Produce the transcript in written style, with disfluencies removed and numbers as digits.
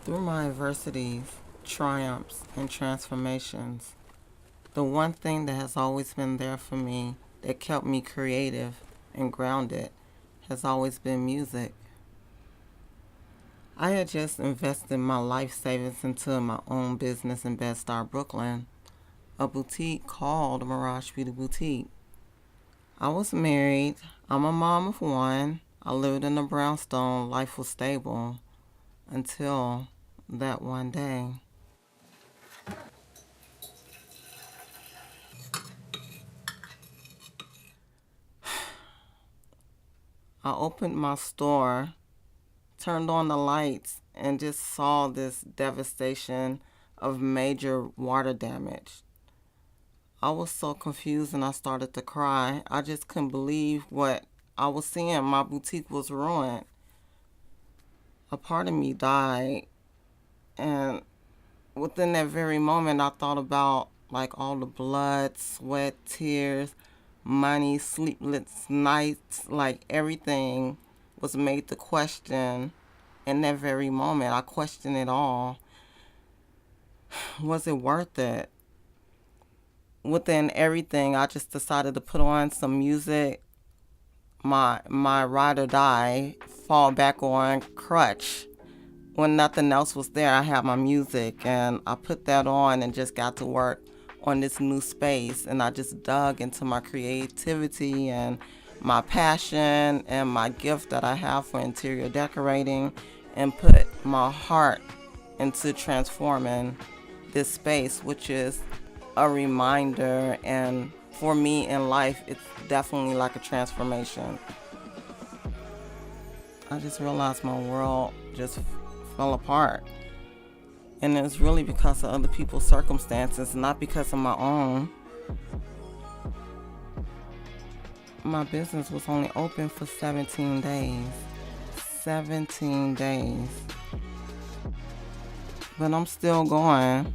Through my adversities, triumphs, and transformations, the one thing that has always been there for me that kept me creative and grounded has always been music. I had just invested my life savings into my own business in Bed-Stuy, Brooklyn, a boutique called Mirage Beauty Boutique. I was married. I'm a mom of one. I lived in a brownstone. Life was stable until that one day. I opened my store, turned on the lights, and just saw this devastation of major water damage. I was so confused and I started to cry. I just couldn't believe what I was seeing. My boutique was ruined. A part of me died, and within that very moment, I thought about like all the blood, sweat, tears, money, sleepless nights, like everything was made to question. In that very moment, I questioned it all. Was it worth it? Within everything, I just decided to put on some music, my ride or die, fall back on crutch. When nothing else was there, I had my music and I put that on and just got to work on this new space. And I just dug into my creativity and my passion and my gift that I have for interior decorating and put my heart into transforming this space, which is a reminder. And for me in life, it's definitely like a transformation. I just realized my world just fell apart. And it's really because of other people's circumstances, not because of my own. My business was only open for 17 days. 17 days. But I'm still going.